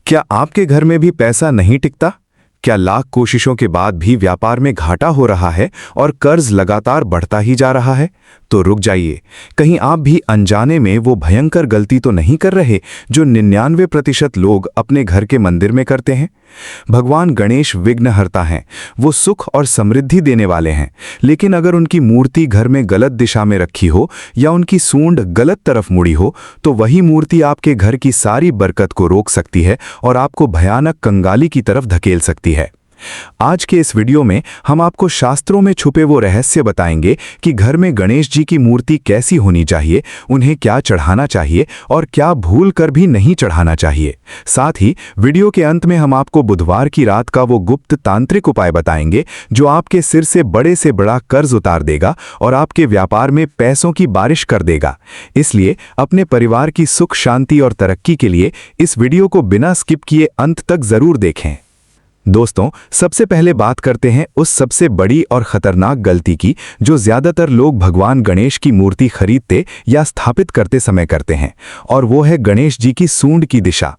क्या आपके घर में भी पैसा नहीं टिकता? क्या लाख कोशिशों के बाद भी व्यापार में घाटा हो रहा है और कर्ज लगातार बढ़ता ही जा रहा है? तो रुक जाइए, कहीं आप भी अनजाने में वो भयंकर गलती तो नहीं कर रहे जो 99% लोग अपने घर के मंदिर में करते हैं। भगवान गणेश विघ्नहर्ता हैं, वो सुख और समृद्धि देने वाले हैं, लेकिन अगर उनकी मूर्ति घर में गलत दिशा में रखी हो या उनकी सूंड गलत तरफ मुड़ी हो तो वही मूर्ति आपके घर की सारी बरकत को रोक सकती है और आपको भयानक कंगाली की तरफ धकेल सकती है। आज के इस वीडियो में हम आपको शास्त्रों में छुपे वो रहस्य बताएंगे कि घर में गणेश जी की मूर्ति कैसी होनी चाहिए, उन्हें क्या चढ़ाना चाहिए और क्या भूल कर भी नहीं चढ़ाना चाहिए। साथ ही वीडियो के अंत में हम आपको बुधवार की रात का वो गुप्त तांत्रिक उपाय बताएंगे जो आपके सिर से बड़ा कर्ज उतार देगा और आपके व्यापार में पैसों की बारिश कर देगा। इसलिए अपने परिवार की सुख शांति और तरक्की के लिए इस वीडियो को बिना स्किप किए अंत तक जरूर देखें। दोस्तों, सबसे पहले बात करते हैं उस सबसे बड़ी और खतरनाक गलती की जो ज्यादातर लोग भगवान गणेश की मूर्ति खरीदते या स्थापित करते समय करते हैं, और वो है गणेश जी की सूंड की दिशा।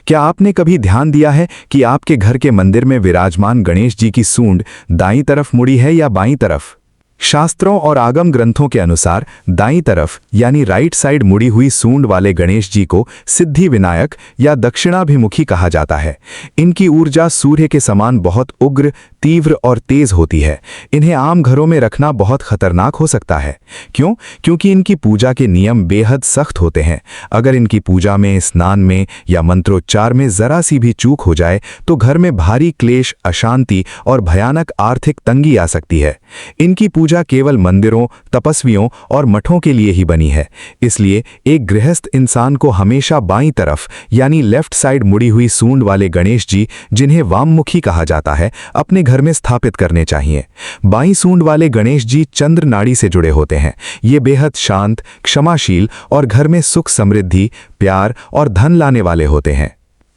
क्या आपने कभी ध्यान दिया है कि आपके घर के मंदिर में विराजमान गणेश जी की सूंड दाईं तरफ मुड़ी है या बाईं तरफ? शास्त्रों और आगम ग्रंथों के अनुसार दाईं तरफ यानी राइट साइड मुड़ी हुई सूंड वाले गणेश जी को सिद्धि विनायक या दक्षिणाभिमुखी कहा जाता है। इनकी ऊर्जा सूर्य के समान बहुत उग्र, तीव्र और तेज होती है। इन्हें आम घरों में रखना बहुत खतरनाक हो सकता है। क्यों? क्योंकि इनकी पूजा के नियम बेहद सख्त होते हैं। अगर इनकी पूजा में, स्नान में या मंत्रोच्चार में जरा सी भी चूक हो जाए तो घर में भारी क्लेश, अशांति और भयानक आर्थिक तंगी आ सकती है। इनकी पूजा केवल मंदिरों, तपस्वियों और मठों के लिए ही बनी है। इसलिए एक गृहस्थ इंसान को हमेशा बाईं तरफ यानी लेफ्ट साइड मुड़ी हुई सूंड वाले गणेश जी, जिन्हें वाममुखी कहा जाता है, अपने घर में स्थापित करने चाहिए। बाईं सूंड वाले गणेश जी चंद्र नाड़ी से जुड़े होते हैं। ये बेहद शांत, क्षमाशील और घर में सुख, समृद्धि, प्यार और धन लाने वाले होते हैं।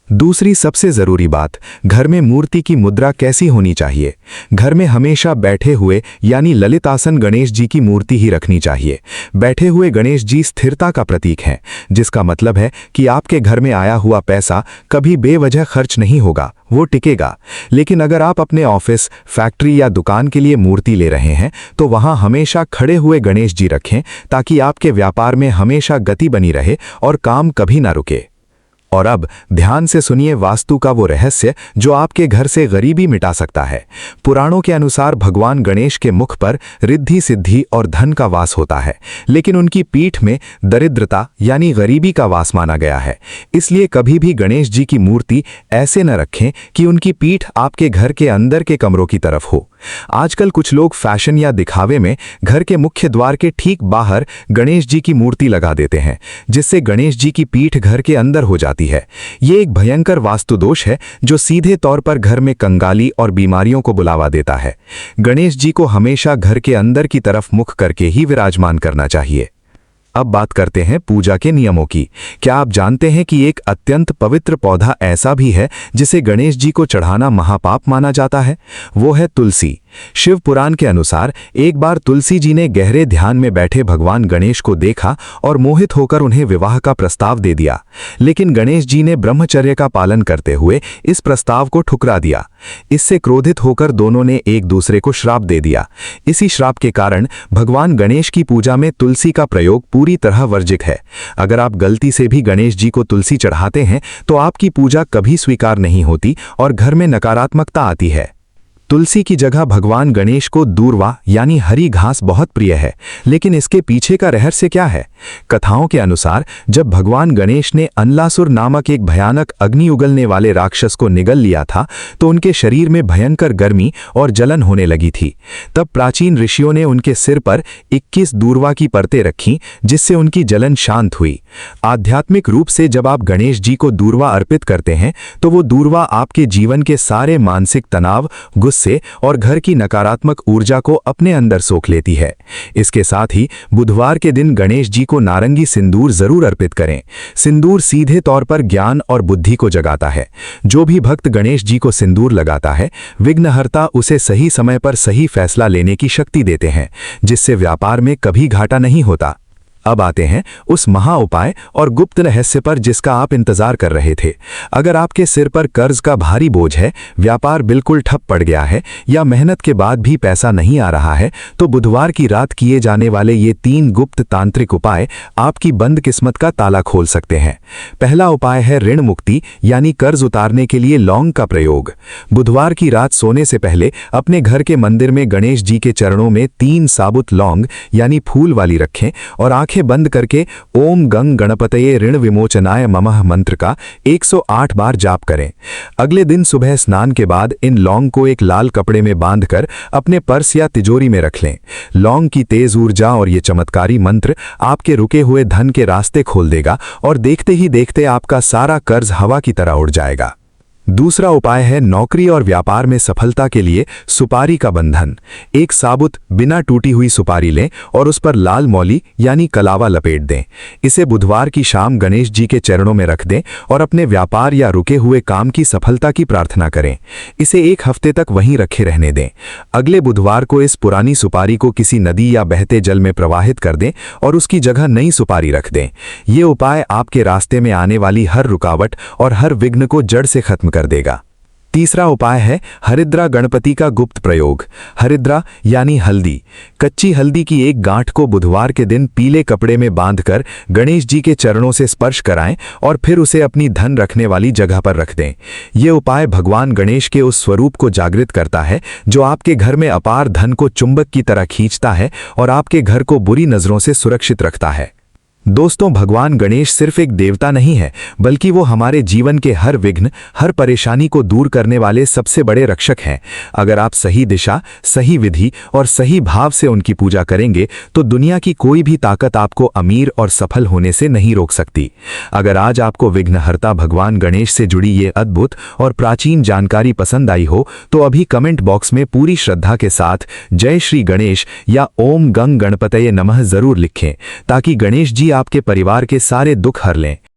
दूसरी सबसे जरूरी बात, घर में मूर्ति की मुद्रा कैसी होनी चाहिए। घर में हमेशा बैठे हुए यानी ललित आसन गणेश जी की मूर्ति ही रखनी चाहिए। बैठे हुए गणेश जी स्थिरता का प्रतीक हैं, जिसका मतलब है कि आपके घर में आया हुआ पैसा कभी बेवजह खर्च नहीं होगा, वो टिकेगा। लेकिन अगर आप अपने ऑफिस, फैक्ट्री या दुकान के लिए मूर्ति ले रहे हैं तो वहां हमेशा खड़े हुए गणेश जी रखें, ताकि आपके व्यापार में हमेशा गति बनी रहे और काम कभी ना रुके। और अब ध्यान से सुनिए वास्तु का वो रहस्य जो आपके घर से गरीबी मिटा सकता है। पुराणों के अनुसार भगवान गणेश के मुख पर रिद्धि, सिद्धि और धन का वास होता है, लेकिन उनकी पीठ में दरिद्रता यानी गरीबी का वास माना गया है। इसलिए कभी भी गणेश जी की मूर्ति ऐसे न रखें कि उनकी पीठ आपके घर के अंदर के कमरों की तरफ हो। आजकल कुछ लोग फैशन या दिखावे में घर के मुख्य द्वार के ठीक बाहर गणेश जी की मूर्ति लगा देते हैं, जिससे गणेश जी की पीठ घर के अंदर हो जाती है। ये एक भयंकर वास्तु दोष है जो सीधे तौर पर घर में कंगाली और बीमारियों को बुलावा देता है। गणेश जी को हमेशा घर के अंदर की तरफ मुख करके ही विराजमान करना चाहिए। अब बात करते हैं पूजा के नियमों की। क्या आप जानते हैं कि एक अत्यंत पवित्र पौधा ऐसा भी है जिसे गणेश जी को चढ़ाना महापाप माना जाता है? वो है तुलसी। शिव पुराण के अनुसार एक बार तुलसी जी ने गहरे ध्यान में बैठे भगवान गणेश को देखा और मोहित होकर उन्हें विवाह का प्रस्ताव दे दिया। लेकिन गणेश जी ने ब्रह्मचर्य का पालन करते हुए इस प्रस्ताव को ठुकरा दिया। इससे क्रोधित होकर दोनों ने एक दूसरे को श्राप दे दिया। इसी श्राप के कारण भगवान गणेश की पूजा में तुलसी का प्रयोग पूरी तरह वर्जित है। अगर आप गलती से भी गणेश जी को तुलसी चढ़ाते हैं तो आपकी पूजा कभी स्वीकार नहीं होती और घर में नकारात्मकता आती है। तुलसी की जगह भगवान गणेश को दूर्वा यानी हरी घास बहुत प्रिय है, लेकिन इसके पीछे का रहस्य क्या है? कथाओं के अनुसार जब भगवान गणेश ने अनलासुर नामक एक भयानक अग्नि उगलने वाले राक्षस को निगल लिया था तो उनके शरीर में भयंकर गर्मी और जलन होने लगी थी। तब प्राचीन ऋषियों ने उनके सिर पर 21 दूर्वा की परतें रखीं, जिससे उनकी जलन शांत हुई। आध्यात्मिक रूप से जब आप गणेश जी को दूर्वा अर्पित करते हैं तो वो दूर्वा आपके जीवन के सारे मानसिक तनाव, गुस्से और घर की नकारात्मक ऊर्जा को अपने अंदर सोख लेती है। इसके साथ ही बुधवार के दिन गणेश जी को नारंगी सिंदूर जरूर अर्पित करें। सिंदूर सीधे तौर पर ज्ञान और बुद्धि को जगाता है। जो भी भक्त गणेश जी को सिंदूर लगाता है, विघ्नहर्ता उसे सही समय पर सही फैसला लेने की शक्ति देते हैं, जिससे व्यापार में कभी घाटा नहीं होता। अब आते हैं उस महा उपाय और गुप्त रहस्य पर जिसका आप इंतजार कर रहे थे। अगर आपके सिर पर कर्ज का भारी बोझ है, व्यापार बिल्कुल ठप पड़ गया है या मेहनत के बाद भी पैसा नहीं आ रहा है, तो बुधवार की रात किए जाने वाले ये 3 गुप्त तांत्रिक उपाय आपकी बंद किस्मत का ताला खोल सकते हैं। पहला उपाय है ऋण मुक्ति यानी कर्ज उतारने के लिए लौंग का प्रयोग। बुधवार की रात सोने से पहले अपने घर के मंदिर में गणेश जी के चरणों में 3 साबुत लौंग यानी फूल वाली रखें और आंखें बंद करके ओम गंग गणपतये ऋण विमोचनाय ममः मंत्र का 108 बार जाप करें। अगले दिन सुबह स्नान के बाद इन लौंग को एक लाल कपड़े में बांधकर अपने पर्स या तिजोरी में रख लें। लौंग की तेज ऊर्जा और ये चमत्कारी मंत्र आपके रुके हुए धन के रास्ते खोल देगा और देखते ही देखते आपका सारा कर्ज हवा की तरह उड़ जाएगा। दूसरा उपाय है नौकरी और व्यापार में सफलता के लिए सुपारी का बंधन। एक साबुत बिना टूटी हुई सुपारी लें और उस पर लाल मौली यानी कलावा लपेट दें। इसे बुधवार की शाम गणेश जी के चरणों में रख दें और अपने व्यापार या रुके हुए काम की सफलता की प्रार्थना करें। इसे 1 हफ्ते तक वहीं रखे रहने दें। अगले बुधवार को इस पुरानी सुपारी को किसी नदी या बहते जल में प्रवाहित कर दें और उसकी जगह नई सुपारी रख दें। ये उपाय आपके रास्ते में आने वाली हर रुकावट और हर विघ्न को जड़ से खत्म कर देगा। तीसरा उपाय है हरिद्रा गणपति का गुप्त प्रयोग। हरिद्रा यानी हल्दी। कच्ची हल्दी की एक गांठ को बुधवार के दिन पीले कपड़े में बांधकर गणेश जी के चरणों से स्पर्श कराएं और फिर उसे अपनी धन रखने वाली जगह पर रख दें। ये उपाय भगवान गणेश के उस स्वरूप को जागृत करता है जो आपके घर में अपार धन को चुंबक की तरह खींचता है और आपके घर को बुरी नजरों से सुरक्षित रखता है। दोस्तों, भगवान गणेश सिर्फ एक देवता नहीं है, बल्कि वो हमारे जीवन के हर विघ्न, हर परेशानी को दूर करने वाले सबसे बड़े रक्षक हैं। अगर आप सही दिशा, सही विधि और सही भाव से उनकी पूजा करेंगे तो दुनिया की कोई भी ताकत आपको अमीर और सफल होने से नहीं रोक सकती। अगर आज आपको विघ्नहर्ता भगवान गणेश से जुड़ी ये अद्भुत और प्राचीन जानकारी पसंद आई हो तो अभी कमेंट बॉक्स में पूरी श्रद्धा के साथ जय श्री गणेश या ओम गंग गणपतये नमः जरूर लिखें, ताकि गणेश जी आपके परिवार के सारे दुख हर लें।